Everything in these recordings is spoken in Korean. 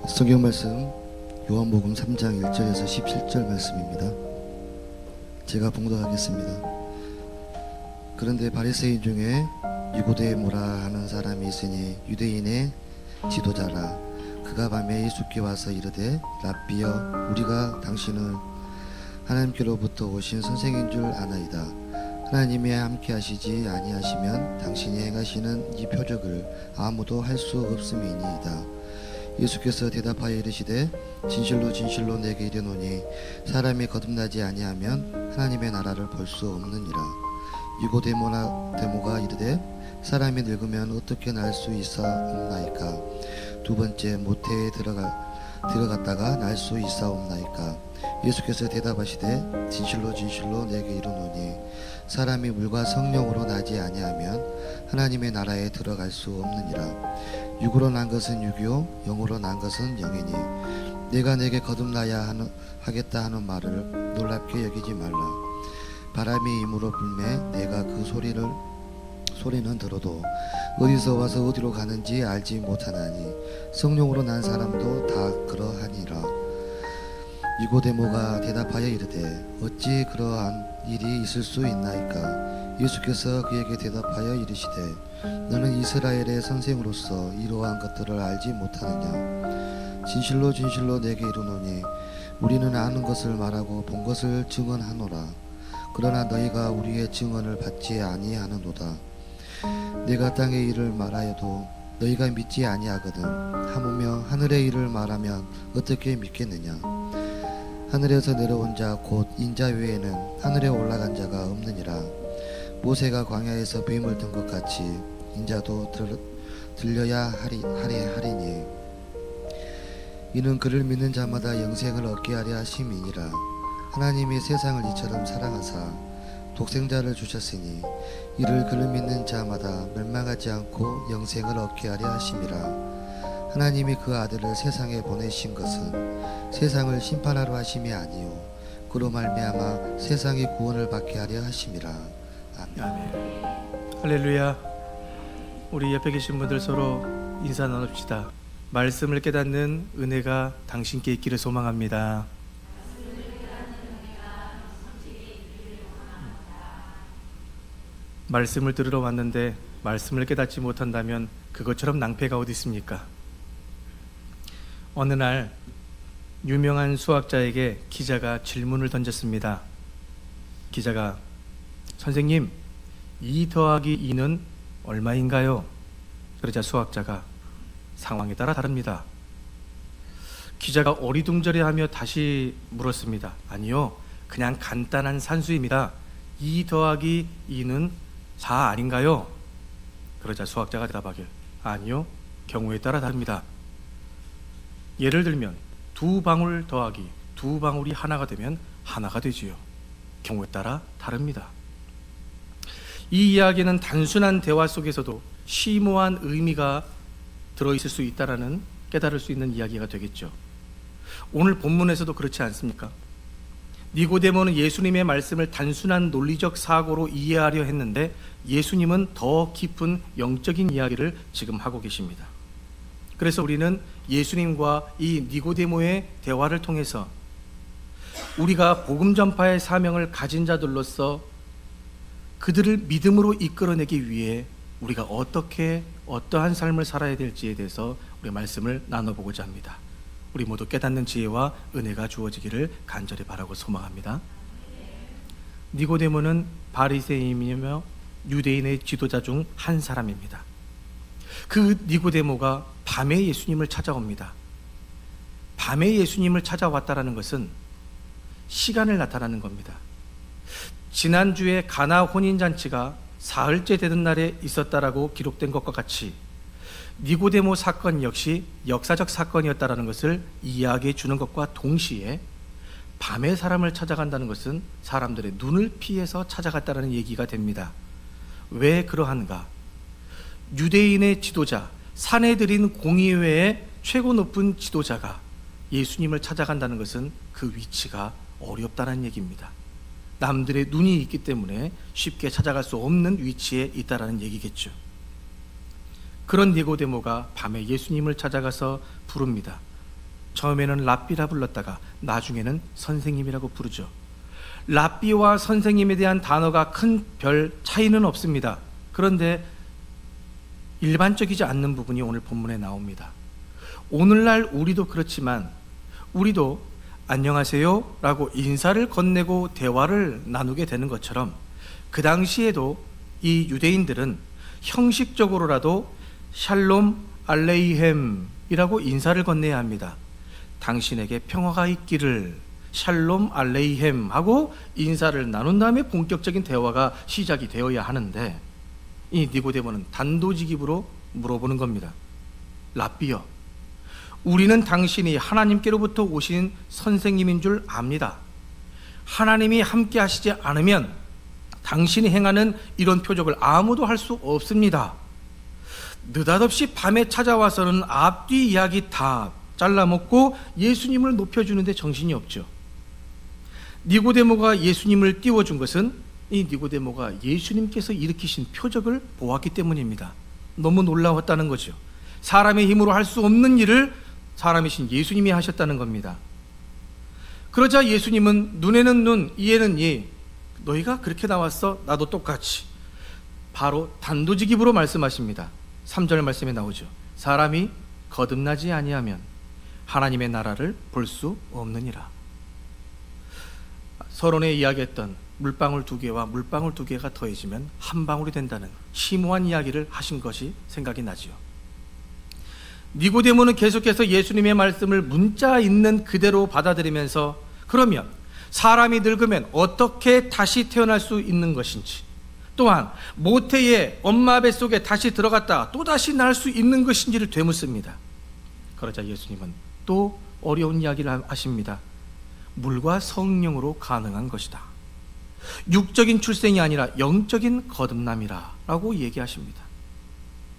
성경 말씀 요한복음 3장 1절에서 17절 말씀입니다. 제가 봉독하겠습니다. 그런데 바리새인 중에 니고데모라 하는 사람이 있으니 유대인의 지도자라. 그가 밤에 예수께 와서 이르되 랍비여, 우리가 당신을 하나님께로부터 오신 선생인 줄 아나이다. 하나님이 함께 하시지 아니하시면 당신이 행하시는 이 표적을 아무도 할 수 없음이니이다. 예수께서 대답하여 이르시되 진실로 진실로 내게 이르노니 사람이 거듭나지 아니하면 하나님의 나라를 볼 수 없느니라. 니고데모가 이르되 사람이 늙으면 어떻게 날 수 있어 없나이까? 두 번째 모태에 들어갔다가 날 수 있어 없나이까? 예수께서 대답하시되 진실로 진실로 내게 이르노니 사람이 물과 성령으로 나지 아니하면 하나님의 나라에 들어갈 수 없느니라. 육으로 난 것은 육이요 영으로 난 것은 영이니 내가 내게 거듭나야 하겠다 하는 말을 놀랍게 여기지 말라. 바람이 임으로 불매 내가 그 소리는 들어도 어디서 와서 어디로 가는지 알지 못하나니 성령으로 난 사람도 다 그러하니라. 니고데모가 대답하여 이르되 어찌 그러한 일이 있을 수 있나이까? 예수께서 그에게 대답하여 이르시되 너는 이스라엘의 선생으로서 이러한 것들을 알지 못하느냐? 진실로 진실로 내게 이르노니 우리는 아는 것을 말하고 본 것을 증언하노라. 그러나 너희가 우리의 증언을 받지 아니하는도다. 내가 땅의 일을 말하여도 너희가 믿지 아니하거든. 하물며 하늘의 일을 말하면 어떻게 믿겠느냐? 하늘에서 내려온 자 곧 인자 외에는 하늘에 올라간 자가 없느니라. 모세가 광야에서 뱀을 든 것 같이 인자도 들려야 하리니 이는 그를 믿는 자마다 영생을 얻게 하려 하심이니라. 하나님이 세상을 이처럼 사랑하사 독생자를 주셨으니 이를 그를 믿는 자마다 멸망하지 않고 영생을 얻게 하려 하심이라. 하나님이 그 아들을 세상에 보내신 것은 세상을 심판하러 하심이 아니요 그로 말미암아 세상이 구원을 받게 하려 하심이라. 아멘. 아멘. 할렐루야. 우리 옆에 계신 분들 서로 인사 나눕시다. 말씀을 깨닫는 은혜가 당신께 있기를 소망합니다. 말씀을 들으러 왔는데 말씀을 깨닫지 못한다면 그것처럼 낭패가 어디 있습니까? 어느 날 유명한 수학자에게 기자가 질문을 던졌습니다. 기자가 선생님, 2 더하기 2는 얼마인가요? 그러자 수학자가 상황에 따라 다릅니다. 기자가 어리둥절해하며 다시 물었습니다. 아니요, 그냥 간단한 산수입니다. 2 더하기 2는 4 아닌가요? 그러자 수학자가 대답하길 아니요, 경우에 따라 다릅니다. 예를 들면 2방울 더하기 2방울이 하나가 되면 하나가 되지요. 경우에 따라 다릅니다. 이 이야기는 단순한 대화 속에서도 심오한 의미가 들어있을 수 있다라는 깨달을 수 있는 이야기가 되겠죠. 오늘 본문에서도 그렇지 않습니까? 니고데모는 예수님의 말씀을 단순한 논리적 사고로 이해하려 했는데 예수님은 더 깊은 영적인 이야기를 지금 하고 계십니다. 그래서 우리는 예수님과 이 니고데모의 대화를 통해서 우리가 복음 전파의 사명을 가진 자들로서 그들을 믿음으로 이끌어내기 위해 우리가 어떠한 삶을 살아야 될지에 대해서 우리 말씀을 나눠보고자 합니다. 우리 모두 깨닫는 지혜와 은혜가 주어지기를 간절히 바라고 소망합니다. 니고데모는 바리새인이며 유대인의 지도자 중 한 사람입니다. 그 니고데모가 밤에 예수님을 찾아옵니다. 밤에 예수님을 찾아왔다라는 것은 시간을 나타내는 겁니다. 지난주에 가나 혼인잔치가 사흘째 되던 날에 있었다라고 기록된 것과 같이 니고데모 사건 역시 역사적 사건이었다라는 것을 이야기해 주는 것과 동시에 밤에 사람을 찾아간다는 것은 사람들의 눈을 피해서 찾아갔다는 얘기가 됩니다. 왜 그러한가? 유대인의 지도자, 산헤드린 공의회의 최고 높은 지도자가 예수님을 찾아간다는 것은 그 위치가 어렵다는 얘기입니다. 남들의 눈이 있기 때문에 쉽게 찾아갈 수 없는 위치에 있다라는 얘기겠죠. 그런 니고데모가 밤에 예수님을 찾아가서 부릅니다. 처음에는 랍비라 불렀다가 나중에는 선생님이라고 부르죠. 랍비와 선생님에 대한 단어가 큰 별 차이는 없습니다. 그런데 일반적이지 않는 부분이 오늘 본문에 나옵니다. 오늘날 우리도 그렇지만 우리도 안녕하세요 라고 인사를 건네고 대화를 나누게 되는 것처럼 그 당시에도 이 유대인들은 형식적으로라도 샬롬 알레이햄이라고 인사를 건네야 합니다. 당신에게 평화가 있기를 샬롬 알레이햄 하고 인사를 나눈 다음에 본격적인 대화가 시작이 되어야 하는데 이 니고데모는 단도직입으로 물어보는 겁니다. 랍비여, 우리는 당신이 하나님께로부터 오신 선생님인 줄 압니다. 하나님이 함께 하시지 않으면 당신이 행하는 이런 표적을 아무도 할 수 없습니다. 느닷없이 밤에 찾아와서는 앞뒤 이야기 다 잘라먹고 예수님을 높여주는데 정신이 없죠. 니고데모가 예수님을 띄워준 것은 이 니고데모가 예수님께서 일으키신 표적을 보았기 때문입니다. 너무 놀라웠다는 거죠. 사람의 힘으로 할 수 없는 일을 사람이신 예수님이 하셨다는 겁니다. 그러자 예수님은 눈에는 눈, 이에는 이, 너희가 그렇게 나왔어? 나도 똑같이. 바로 단도직입으로 말씀하십니다. 3절 말씀에 나오죠. 사람이 거듭나지 아니하면 하나님의 나라를 볼 수 없느니라. 서론에 이야기했던 물방울 2개와 물방울 2개가 더해지면 한 방울이 된다는 심오한 이야기를 하신 것이 생각이 나지요. 니고데모는 계속해서 예수님의 말씀을 문자 있는 그대로 받아들이면서 그러면 사람이 늙으면 어떻게 다시 태어날 수 있는 것인지, 또한 모태의 엄마 뱃속에 다시 들어갔다가 또다시 날 수 있는 것인지를 되묻습니다. 그러자 예수님은 또 어려운 이야기를 하십니다. 물과 성령으로 가능한 것이다. 육적인 출생이 아니라 영적인 거듭남이라 라고 얘기하십니다.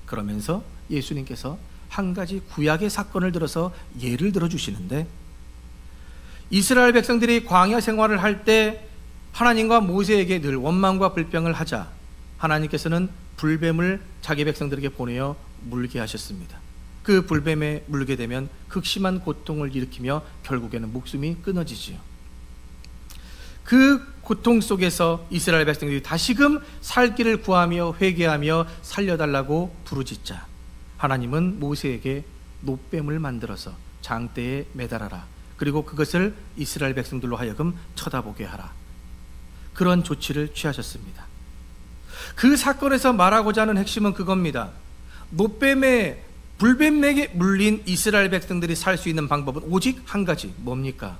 그러면서 예수님께서 한 가지 구약의 사건을 들어서 예를 들어주시는데, 이스라엘 백성들이 광야 생활을 할 때 하나님과 모세에게 늘 원망과 불평을 하자 하나님께서는 불뱀을 자기 백성들에게 보내어 물게 하셨습니다. 그 불뱀에 물게 되면 극심한 고통을 일으키며 결국에는 목숨이 끊어지지요. 그 고통 속에서 이스라엘 백성들이 다시금 살 길을 구하며 회개하며 살려달라고 부르짖자 하나님은 모세에게 놋뱀을 만들어서 장대에 매달아라. 그리고 그것을 이스라엘 백성들로 하여금 쳐다보게 하라. 그런 조치를 취하셨습니다. 그 사건에서 말하고자 하는 핵심은 그겁니다. 놋뱀에 불뱀에게 물린 이스라엘 백성들이 살 수 있는 방법은 오직 한 가지. 뭡니까?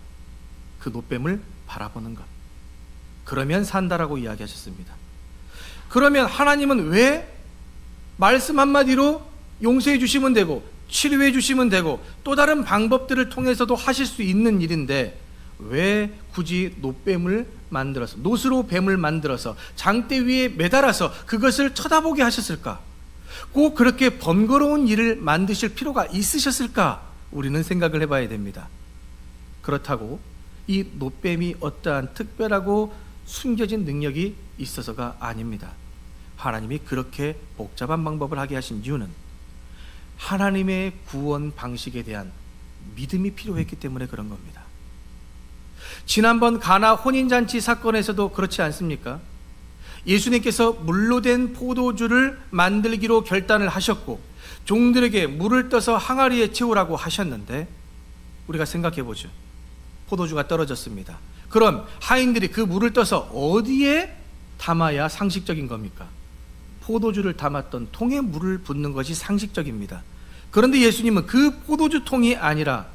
그 놋뱀을 바라보는 것. 그러면 산다라고 이야기하셨습니다. 그러면 하나님은 왜 말씀 한마디로 용서해 주시면 되고 치료해 주시면 되고 또 다른 방법들을 통해서도 하실 수 있는 일인데 왜 굳이 놋뱀을 만들어서, 놋으로 뱀을 만들어서 장대 위에 매달아서 그것을 쳐다보게 하셨을까? 꼭 그렇게 번거로운 일을 만드실 필요가 있으셨을까? 우리는 생각을 해봐야 됩니다. 그렇다고 이 놋뱀이 어떠한 특별하고 숨겨진 능력이 있어서가 아닙니다. 하나님이 그렇게 복잡한 방법을 하게 하신 이유는 하나님의 구원 방식에 대한 믿음이 필요했기 때문에 그런 겁니다. 지난번 가나 혼인잔치 사건에서도 그렇지 않습니까? 예수님께서 물로 된 포도주를 만들기로 결단을 하셨고 종들에게 물을 떠서 항아리에 채우라고 하셨는데 우리가 생각해 보죠. 포도주가 떨어졌습니다. 그럼 하인들이 그 물을 떠서 어디에 담아야 상식적인 겁니까? 포도주를 담았던 통에 물을 붓는 것이 상식적입니다. 그런데 예수님은 그 포도주 통이 아니라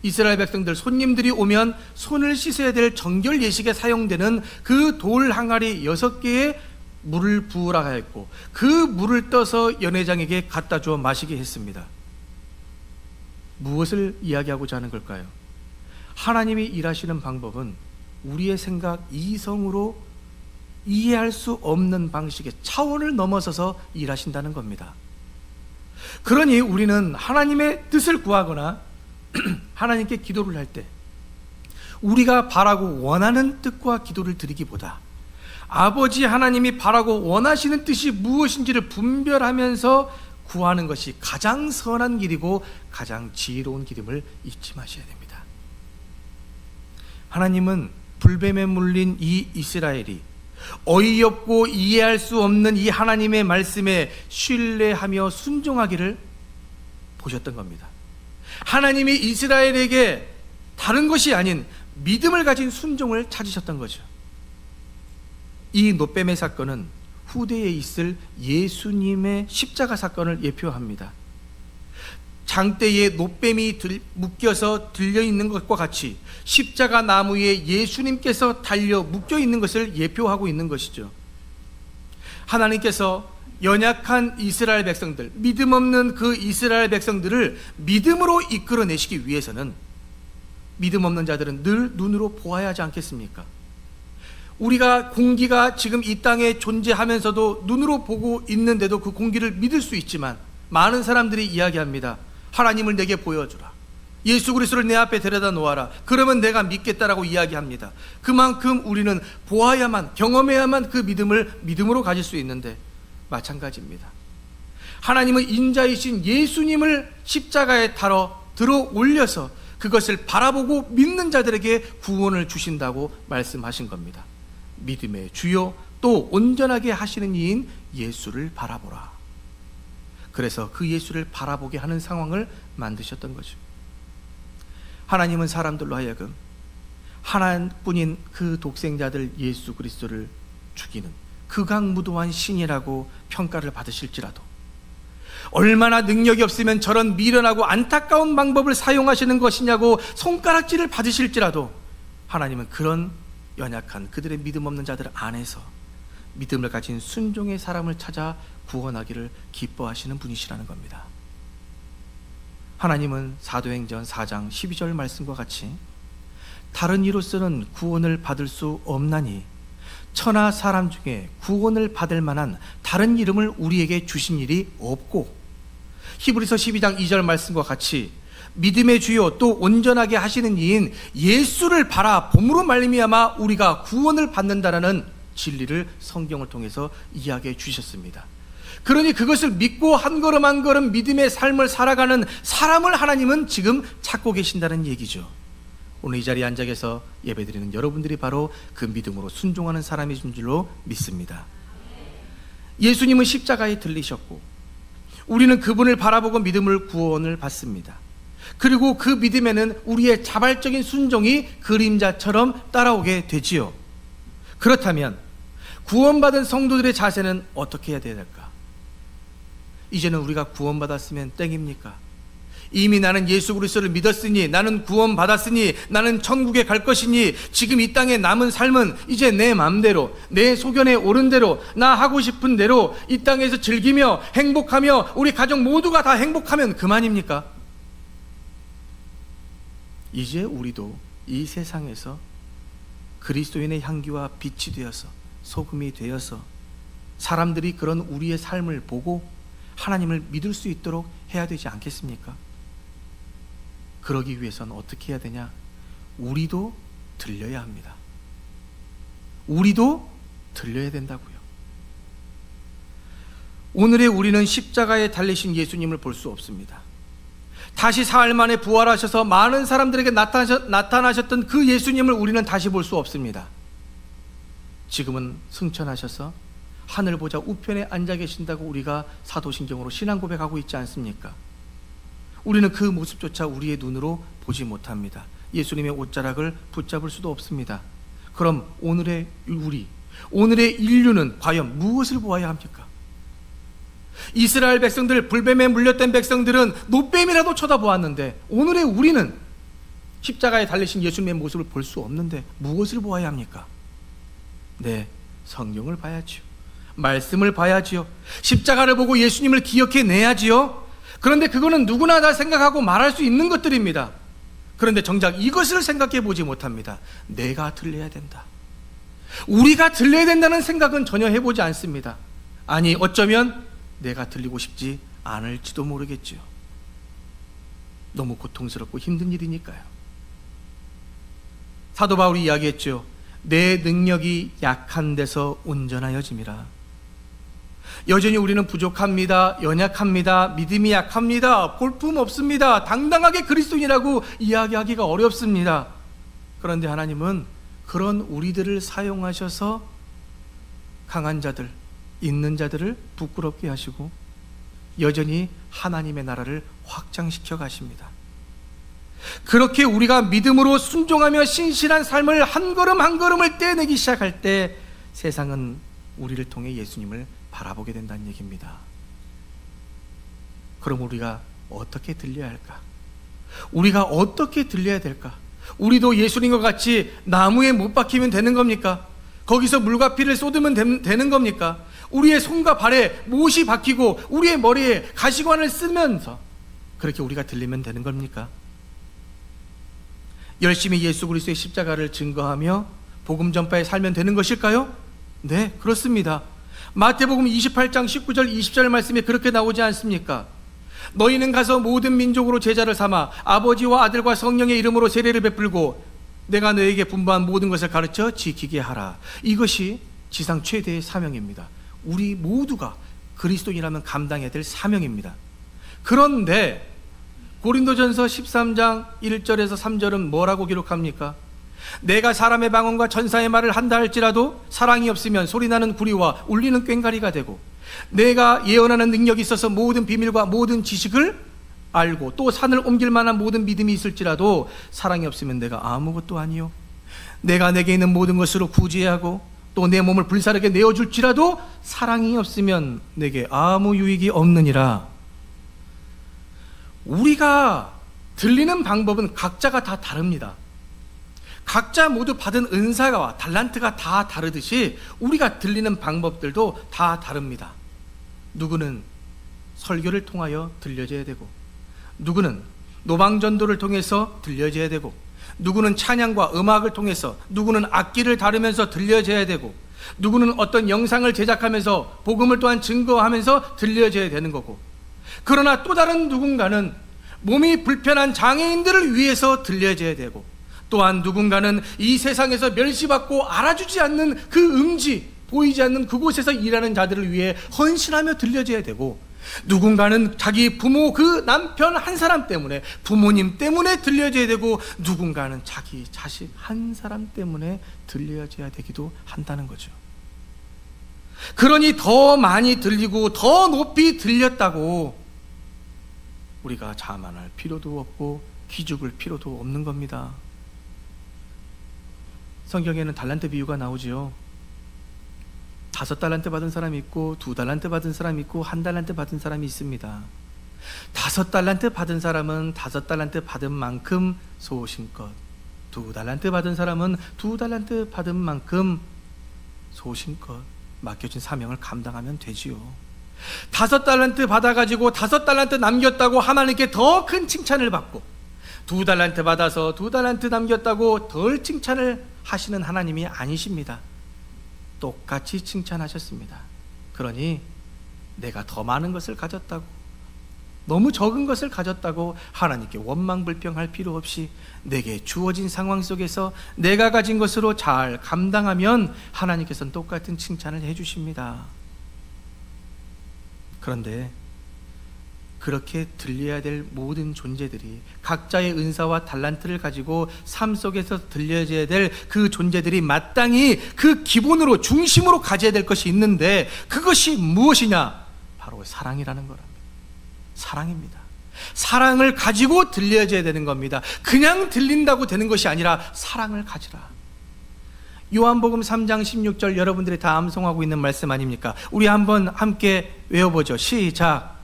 이스라엘 백성들 손님들이 오면 손을 씻어야 될 정결 예식에 사용되는 그 돌 항아리 6개에 물을 부으라 하였고 그 물을 떠서 연회장에게 갖다 주어 마시게 했습니다. 무엇을 이야기하고자 하는 걸까요? 하나님이 일하시는 방법은 우리의 생각, 이성으로 이해할 수 없는 방식의 차원을 넘어서서 일하신다는 겁니다. 그러니 우리는 하나님의 뜻을 구하거나 하나님께 기도를 할 때 우리가 바라고 원하는 뜻과 기도를 드리기보다 아버지 하나님이 바라고 원하시는 뜻이 무엇인지를 분별하면서 구하는 것이 가장 선한 길이고 가장 지혜로운 길임을 잊지 마셔야 됩니다. 하나님은 불뱀에 물린 이 이스라엘이 어이없고 이해할 수 없는 이 하나님의 말씀에 신뢰하며 순종하기를 보셨던 겁니다. 하나님이 이스라엘에게 다른 것이 아닌 믿음을 가진 순종을 찾으셨던 거죠. 이 노뱀의 사건은 후대에 있을 예수님의 십자가 사건을 예표합니다. 장대에 노뱀이 묶여서 들려있는 것과 같이 십자가 나무에 예수님께서 달려 묶여있는 것을 예표하고 있는 것이죠. 하나님께서 연약한 이스라엘 백성들, 믿음 없는 그 이스라엘 백성들을 믿음으로 이끌어내시기 위해서는 믿음 없는 자들은 늘 눈으로 보아야 하지 않겠습니까? 우리가 공기가 지금 이 땅에 존재하면서도 눈으로 보고 있는데도 그 공기를 믿을 수 있지만 많은 사람들이 이야기합니다. 하나님을 내게 보여주라. 예수 그리스도를 내 앞에 데려다 놓아라. 그러면 내가 믿겠다라고 이야기합니다. 그만큼 우리는 보아야만, 경험해야만 그 믿음을 믿음으로 가질 수 있는데 마찬가지입니다. 하나님은 인자이신 예수님을 십자가에 들어 올려서 그것을 바라보고 믿는 자들에게 구원을 주신다고 말씀하신 겁니다. 믿음의 주요 또 온전하게 하시는 이인 예수를 바라보라. 그래서 그 예수를 바라보게 하는 상황을 만드셨던 거죠. 하나님은 사람들로 하여금 하나뿐인 그 독생자들 예수 그리스도를 죽이는 극악무도한 신이라고 평가를 받으실지라도 얼마나 능력이 없으면 저런 미련하고 안타까운 방법을 사용하시는 것이냐고 손가락질을 받으실지라도 하나님은 그런 연약한 그들의 믿음 없는 자들 안에서 믿음을 가진 순종의 사람을 찾아 구원하기를 기뻐하시는 분이시라는 겁니다. 하나님은 사도행전 4장 12절 말씀과 같이 다른 이로서는 구원을 받을 수 없나니 천하 사람 중에 구원을 받을 만한 다른 이름을 우리에게 주신 일이 없고, 히브리서 12장 2절 말씀과 같이 믿음의 주요 또 온전하게 하시는 이인 예수를 바라봄으로 말미암아 우리가 구원을 받는다라는 진리를 성경을 통해서 이야기해 주셨습니다. 그러니 그것을 믿고 한 걸음 한 걸음 믿음의 삶을 살아가는 사람을 하나님은 지금 찾고 계신다는 얘기죠. 오늘 이 자리에 앉아 계셔서 예배드리는 여러분들이 바로 그 믿음으로 순종하는 사람이신 줄로 믿습니다. 예수님은 십자가에 들리셨고 우리는 그분을 바라보고 믿음을 구원을 받습니다. 그리고 그 믿음에는 우리의 자발적인 순종이 그림자처럼 따라오게 되지요. 그렇다면 구원받은 성도들의 자세는 어떻게 해야 될까? 이제는 우리가 구원받았으면 땡입니까? 이미 나는 예수 그리스도를 믿었으니, 나는 구원받았으니, 나는 천국에 갈 것이니 지금 이 땅에 남은 삶은 이제 내 마음대로, 내 소견에 오른 대로, 나 하고 싶은 대로 이 땅에서 즐기며 행복하며 우리 가족 모두가 다 행복하면 그만입니까? 이제 우리도 이 세상에서 그리스도인의 향기와 빛이 되어서 소금이 되어서 사람들이 그런 우리의 삶을 보고 하나님을 믿을 수 있도록 해야 되지 않겠습니까? 그러기 위해서는 어떻게 해야 되냐? 우리도 들려야 합니다. 우리도 들려야 된다고요. 오늘의 우리는 십자가에 달리신 예수님을 볼 수 없습니다. 다시 사흘 만에 부활하셔서 많은 사람들에게 나타나셨던 그 예수님을 우리는 다시 볼 수 없습니다. 지금은 승천하셔서 하늘 보좌 우편에 앉아 계신다고 우리가 사도신경으로 신앙 고백하고 있지 않습니까? 우리는 그 모습조차 우리의 눈으로 보지 못합니다. 예수님의 옷자락을 붙잡을 수도 없습니다. 그럼 오늘의 인류는 과연 무엇을 보아야 합니까? 이스라엘 백성들, 불뱀에 물렸던 백성들은 노뱀이라도 쳐다보았는데 오늘의 우리는 십자가에 달리신 예수님의 모습을 볼 수 없는데 무엇을 보아야 합니까? 네, 성경을 봐야지요. 말씀을 봐야지요. 십자가를 보고 예수님을 기억해 내야지요. 그런데 그거는 누구나 다 생각하고 말할 수 있는 것들입니다. 그런데 정작 이것을 생각해 보지 못합니다. 내가 들려야 된다. 우리가 들려야 된다는 생각은 전혀 해보지 않습니다. 아니, 어쩌면 내가 들리고 싶지 않을지도 모르겠지요. 너무 고통스럽고 힘든 일이니까요. 사도 바울이 이야기했죠. 내 능력이 약한 데서 온전하여짐이라. 여전히 우리는 부족합니다. 연약합니다. 믿음이 약합니다. 볼품 없습니다. 당당하게 그리스도인이라고 이야기하기가 어렵습니다. 그런데 하나님은 그런 우리들을 사용하셔서 강한 자들, 있는 자들을 부끄럽게 하시고 여전히 하나님의 나라를 확장시켜 가십니다. 그렇게 우리가 믿음으로 순종하며 신실한 삶을 한 걸음 한 걸음을 떼내기 시작할 때 세상은 우리를 통해 예수님을 바라보게 된다는 얘기입니다. 그럼 우리가 어떻게 들려야 할까? 우리가 어떻게 들려야 될까? 우리도 예수님과 같이 나무에 못 박히면 되는 겁니까? 거기서 물과 피를 쏟으면 되는 겁니까? 우리의 손과 발에 못이 박히고 우리의 머리에 가시관을 쓰면서 그렇게 우리가 들리면 되는 겁니까? 열심히 예수 그리스도의 십자가를 증거하며 복음 전파에 살면 되는 것일까요? 네, 그렇습니다. 마태복음 28장 19절 20절 말씀에 그렇게 나오지 않습니까? 너희는 가서 모든 민족으로 제자를 삼아 아버지와 아들과 성령의 이름으로 세례를 베풀고 내가 너에게 분부한 모든 것을 가르쳐 지키게 하라. 이것이 지상 최대의 사명입니다. 우리 모두가 그리스도인이라면 감당해야 될 사명입니다. 그런데 고린도전서 13장 1절에서 3절은 뭐라고 기록합니까? 내가 사람의 방언과 천사의 말을 한다 할지라도 사랑이 없으면 소리나는 구리와 울리는 꽹과리가 되고 내가 예언하는 능력이 있어서 모든 비밀과 모든 지식을 알고 또 산을 옮길 만한 모든 믿음이 있을지라도 사랑이 없으면 내가 아무것도 아니요 내가 내게 있는 모든 것으로 구제하고 또 내 몸을 불사르게 내어줄지라도 사랑이 없으면 내게 아무 유익이 없느니라. 우리가 들리는 방법은 각자가 다 다릅니다. 각자 모두 받은 은사와 달란트가 다 다르듯이 우리가 들리는 방법들도 다 다릅니다. 누구는 설교를 통하여 들려져야 되고 누구는 노방전도를 통해서 들려져야 되고 누구는 찬양과 음악을 통해서 누구는 악기를 다루면서 들려져야 되고 누구는 어떤 영상을 제작하면서 복음을 또한 증거하면서 들려져야 되는 거고 그러나 또 다른 누군가는 몸이 불편한 장애인들을 위해서 들려져야 되고 또한 누군가는 이 세상에서 멸시받고 알아주지 않는 그 음지 보이지 않는 그곳에서 일하는 자들을 위해 헌신하며 들려져야 되고 누군가는 자기 부모 그 남편 한 사람 때문에 부모님 때문에 들려져야 되고 누군가는 자기 자식 한 사람 때문에 들려져야 되기도 한다는 거죠. 그러니 더 많이 들리고 더 높이 들렸다고 우리가 자만할 필요도 없고 기죽을 필요도 없는 겁니다. 성경에는 달란트 비유가 나오지요. 5달란트 받은 사람이 있고 2달란트 받은 사람이 있고 1달란트 받은 사람이 있습니다. 5달란트 받은 사람은 5달란트 받은 만큼 소신껏 2달란트 받은 사람은 2달란트 받은 만큼 소신껏 맡겨진 사명을 감당하면 되지요. 5달란트 받아가지고 5달란트 남겼다고 하나님께 더 큰 칭찬을 받고 2달란트 받아서 2달란트 남겼다고 덜 칭찬을 하시는 하나님이 아니십니다. 똑같이 칭찬하셨습니다. 그러니 내가 더 많은 것을 가졌다고 너무 적은 것을 가졌다고 하나님께 원망불평할 필요 없이 내게 주어진 상황 속에서 내가 가진 것으로 잘 감당하면 하나님께서는 똑같은 칭찬을 해주십니다. 그런데 그렇게 들려야 될 모든 존재들이 각자의 은사와 달란트를 가지고 삶 속에서 들려져야 될 그 존재들이 마땅히 그 기본으로 중심으로 가져야 될 것이 있는데 그것이 무엇이냐? 바로 사랑이라는 거랍니다. 사랑입니다. 사랑을 가지고 들려져야 되는 겁니다. 그냥 들린다고 되는 것이 아니라 사랑을 가지라. 요한복음 3장 16절 여러분들이 다 암송하고 있는 말씀 아닙니까? 우리 한번 함께 외워보죠. 시작.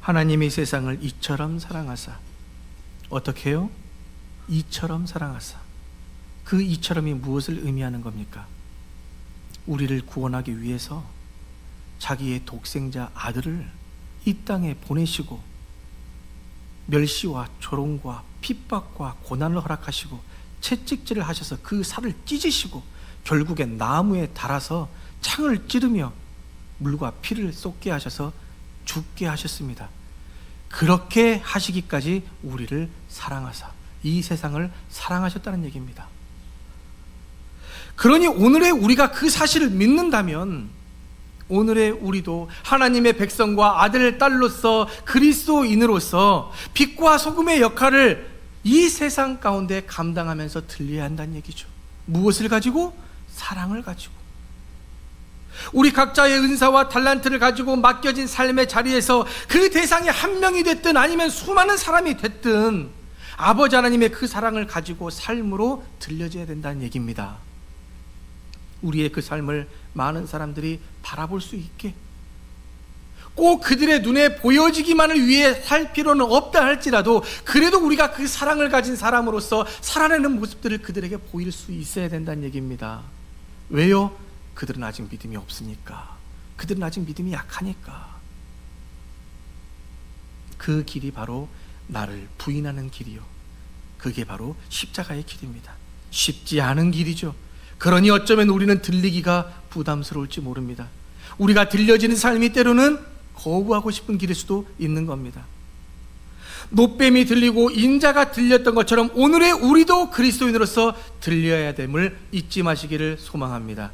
하나님이 세상을 이처럼 사랑하사. 어떻게 해요? 이처럼 사랑하사. 그 이처럼이 무엇을 의미하는 겁니까? 우리를 구원하기 위해서 자기의 독생자 아들을 이 땅에 보내시고 멸시와 조롱과 핍박과 고난을 허락하시고 채찍질을 하셔서 그 살을 찢으시고 결국엔 나무에 달아서 창을 찌르며 물과 피를 쏟게 하셔서 죽게 하셨습니다. 그렇게 하시기까지 우리를 사랑하사 이 세상을 사랑하셨다는 얘기입니다. 그러니 오늘의 우리가 그 사실을 믿는다면 오늘의 우리도 하나님의 백성과 아들, 딸로서 그리스도인으로서 빛과 소금의 역할을 이 세상 가운데 감당하면서 들려야 한다는 얘기죠. 무엇을 가지고? 사랑을 가지고. 우리 각자의 은사와 달란트를 가지고 맡겨진 삶의 자리에서 그 대상이 한 명이 됐든 아니면 수많은 사람이 됐든 아버지 하나님의 그 사랑을 가지고 삶으로 들려져야 된다는 얘기입니다. 우리의 그 삶을 많은 사람들이 바라볼 수 있게, 꼭 그들의 눈에 보여지기만을 위해 살 필요는 없다 할지라도 그래도 우리가 그 사랑을 가진 사람으로서 살아내는 모습들을 그들에게 보일 수 있어야 된다는 얘기입니다. 왜요? 그들은 아직 믿음이 없으니까. 그들은 아직 믿음이 약하니까. 그 길이 바로 나를 부인하는 길이요, 그게 바로 십자가의 길입니다. 쉽지 않은 길이죠. 그러니 어쩌면 우리는 들리기가 부담스러울지 모릅니다. 우리가 들려지는 삶이 때로는 거부하고 싶은 길일 수도 있는 겁니다. 노뱀이 들리고 인자가 들렸던 것처럼 오늘의 우리도 그리스도인으로서 들려야 됨을 잊지 마시기를 소망합니다.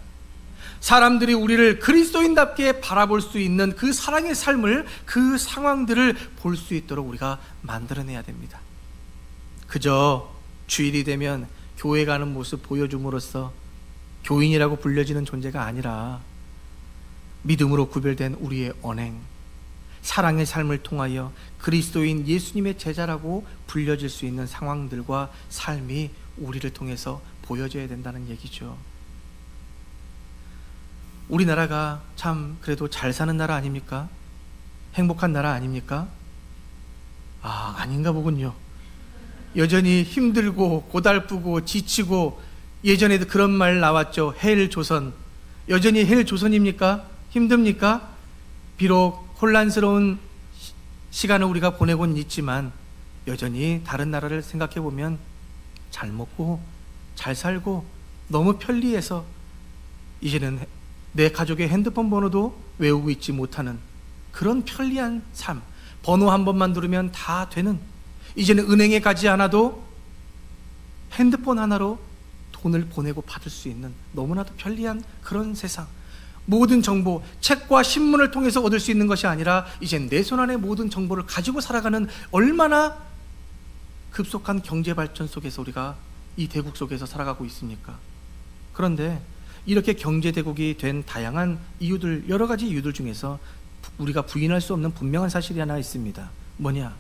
사람들이 우리를 그리스도인답게 바라볼 수 있는 그 사랑의 삶을, 그 상황들을 볼 수 있도록 우리가 만들어내야 됩니다. 그저 주일이 되면 교회 가는 모습 보여줌으로써 교인이라고 불려지는 존재가 아니라 믿음으로 구별된 우리의 언행, 사랑의 삶을 통하여 그리스도인 예수님의 제자라고 불려질 수 있는 상황들과 삶이 우리를 통해서 보여져야 된다는 얘기죠. 우리나라가 참 그래도 잘 사는 나라 아닙니까? 행복한 나라 아닙니까? 아닌가 보군요. 여전히 힘들고 고달프고 지치고, 예전에도 그런 말 나왔죠. 헬조선. 여전히 헬조선입니까? 힘듭니까? 비록 혼란스러운 시간을 우리가 보내곤 있지만 여전히 다른 나라를 생각해 보면 잘 먹고 잘 살고 너무 편리해서 이제는 내 가족의 핸드폰 번호도 외우고 있지 못하는 그런 편리한 삶, 번호 한 번만 누르면 다 되는, 이제는 은행에 가지 않아도 핸드폰 하나로 돈을 보내고 받을 수 있는 너무나도 편리한 그런 세상. 모든 정보, 책과 신문을 통해서 얻을 수 있는 것이 아니라 이젠 내 손 안에 모든 정보를 가지고 살아가는 얼마나 급속한 경제 발전 속에서 우리가 이 대국 속에서 살아가고 있습니까? 그런데 이렇게 경제 대국이 된 다양한 이유들, 여러 가지 이유들 중에서 우리가 부인할 수 없는 분명한 사실이 하나 있습니다. 뭐냐?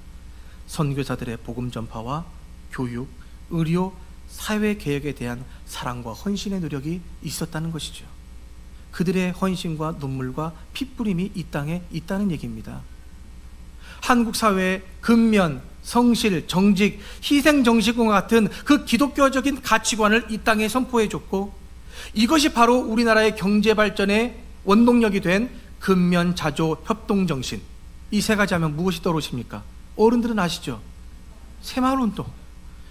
선교사들의 복음 전파와 교육, 의료, 사회 개혁에 대한 사랑과 헌신의 노력이 있었다는 것이죠. 그들의 헌신과 눈물과 핏부림이 이 땅에 있다는 얘기입니다. 한국 사회의 근면, 성실, 정직, 희생 정신과 같은 그 기독교적인 가치관을 이 땅에 선포해줬고, 이것이 바로 우리나라의 경제 발전의 원동력이 된 근면, 자조, 협동 정신. 이 세 가지 하면 무엇이 떠오르십니까? 어른들은 아시죠? 새마을운동.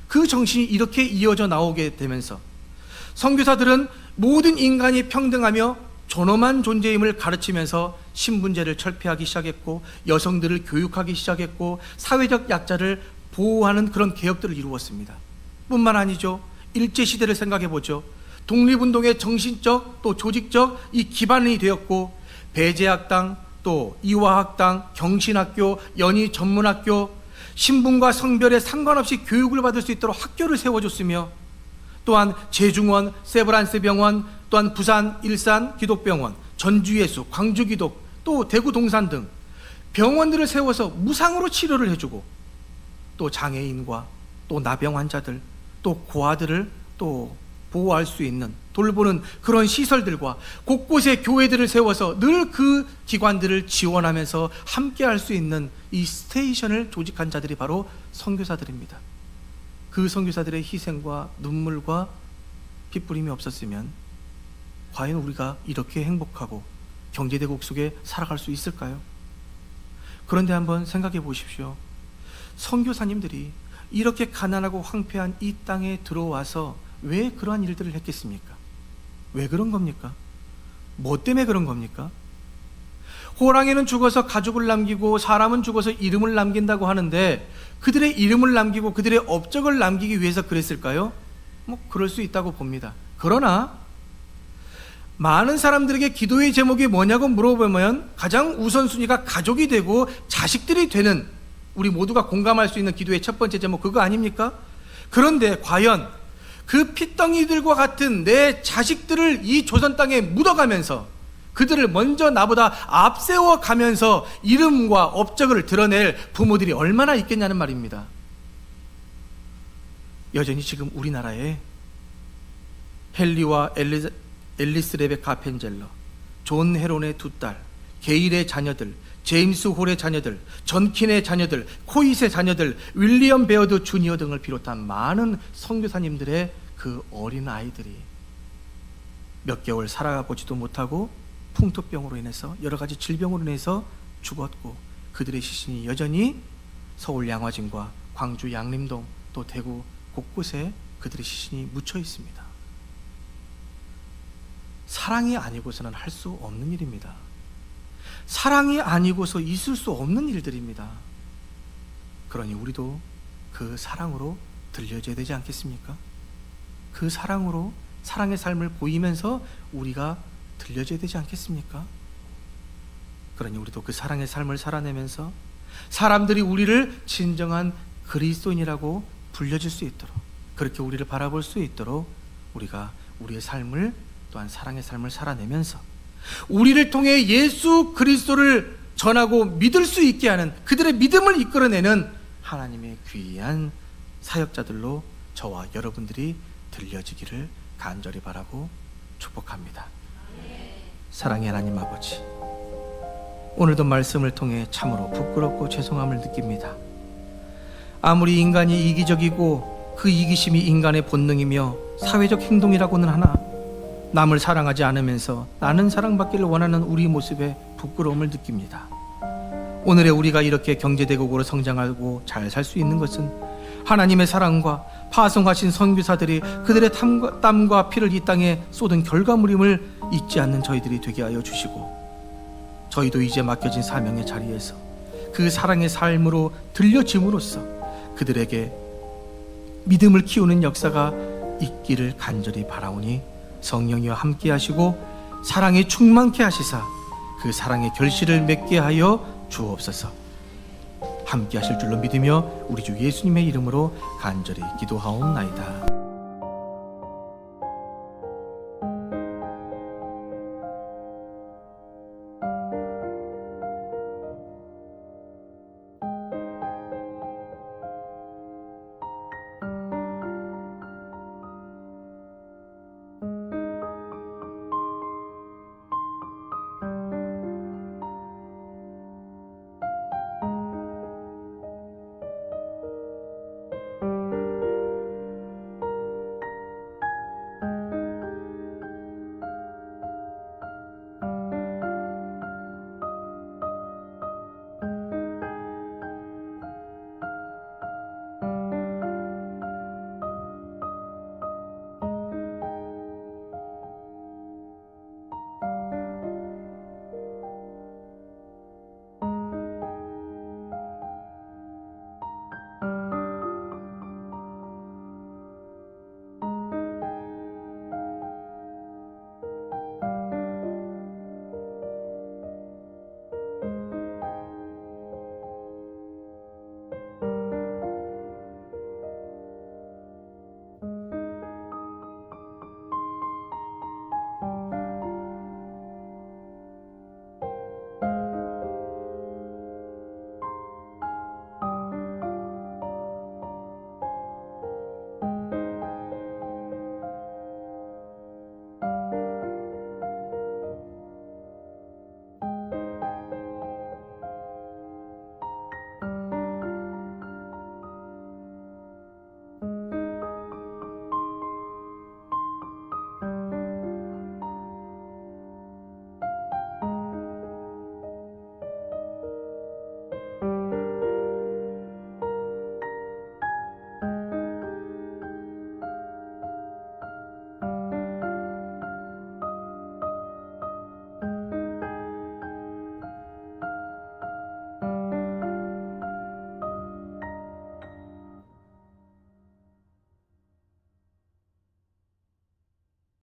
그 정신이 이렇게 이어져 나오게 되면서 선교사들은 모든 인간이 평등하며 존엄한 존재임을 가르치면서 신분제를 철폐하기 시작했고, 여성들을 교육하기 시작했고, 사회적 약자를 보호하는 그런 개혁들을 이루었습니다. 뿐만 아니죠. 일제시대를 생각해보죠. 독립운동의 정신적 또 조직적 이 기반이 되었고, 배제학당, 또 이화학당, 경신학교, 연희전문학교, 신분과 성별에 상관없이 교육을 받을 수 있도록 학교를 세워줬으며, 또한 제중원, 세브란스 병원, 또한 부산 일산 기독병원, 전주예수, 광주기독, 또 대구 동산 등 병원들을 세워서 무상으로 치료를 해주고, 또 장애인과 또 나병 환자들, 또 고아들을 또 보호할 수 있는, 돌보는 그런 시설들과 곳곳에 교회들을 세워서 늘 그 기관들을 지원하면서 함께 할 수 있는 이 스테이션을 조직한 자들이 바로 선교사들입니다. 그 선교사들의 희생과 눈물과 핏부림이 없었으면 과연 우리가 이렇게 행복하고 경제대국 속에 살아갈 수 있을까요? 그런데 한번 생각해 보십시오. 선교사님들이 이렇게 가난하고 황폐한 이 땅에 들어와서 왜 그러한 일들을 했겠습니까? 왜 그런 겁니까? 뭐 때문에 그런 겁니까? 호랑이는 죽어서 가족을 남기고 사람은 죽어서 이름을 남긴다고 하는데 그들의 이름을 남기고 그들의 업적을 남기기 위해서 그랬을까요? 그럴 수 있다고 봅니다. 그러나 많은 사람들에게 기도의 제목이 뭐냐고 물어보면 가장 우선순위가 가족이 되고 자식들이 되는, 우리 모두가 공감할 수 있는 기도의 첫 번째 제목 그거 아닙니까? 그런데 과연 그 핏덩이들과 같은 내 자식들을 이 조선 땅에 묻어가면서 그들을 먼저 나보다 앞세워 가면서 이름과 업적을 드러낼 부모들이 얼마나 있겠냐는 말입니다. 여전히 지금 우리나라에 헨리와 앨리스 레베카 펜젤러, 존 헤론의 두 딸, 게일의 자녀들, 제임스 홀의 자녀들, 전킨의 자녀들, 코잇의 자녀들, 윌리엄 베어드 주니어 등을 비롯한 많은 선교사님들의 그 어린 아이들이 몇 개월 살아보지도 못하고 풍토병으로 인해서 여러 가지 질병으로 인해서 죽었고, 그들의 시신이 여전히 서울 양화진과 광주 양림동 또 대구 곳곳에 그들의 시신이 묻혀 있습니다. 사랑이 아니고서는 할 수 없는 일입니다. 사랑이 아니고서 있을 수 없는 일들입니다. 그러니 우리도 그 사랑으로 들려줘야 되지 않겠습니까? 그 사랑으로 사랑의 삶을 보이면서 우리가 들려줘야 되지 않겠습니까? 그러니 우리도 그 사랑의 삶을 살아내면서 사람들이 우리를 진정한 그리스도인이라고 불려줄 수 있도록, 그렇게 우리를 바라볼 수 있도록 우리가 우리의 삶을, 또한 사랑의 삶을 살아내면서 우리를 통해 예수 그리스도를 전하고 믿을 수 있게 하는, 그들의 믿음을 이끌어내는 하나님의 귀한 사역자들로 저와 여러분들이 들려지기를 간절히 바라고 축복합니다. 사랑의 하나님 아버지, 오늘도 말씀을 통해 참으로 부끄럽고 죄송함을 느낍니다. 아무리 인간이 이기적이고 그 이기심이 인간의 본능이며 사회적 행동이라고는 하나, 남을 사랑하지 않으면서 나는 사랑받기를 원하는 우리 모습에 부끄러움을 느낍니다. 오늘의 우리가 이렇게 경제대국으로 성장하고 잘 살 수 있는 것은 하나님의 사랑과 파송하신 선교사들이 그들의 땀과 피를 이 땅에 쏟은 결과물임을 잊지 않는 저희들이 되게 하여 주시고, 저희도 이제 맡겨진 사명의 자리에서 그 사랑의 삶으로 들려짐으로써 그들에게 믿음을 키우는 역사가 있기를 간절히 바라오니 성령이와 함께 하시고 사랑에 충만케 하시사 그 사랑의 결실을 맺게 하여 주옵소서. 함께 하실 줄로 믿으며 우리 주 예수님의 이름으로 간절히 기도하옵나이다.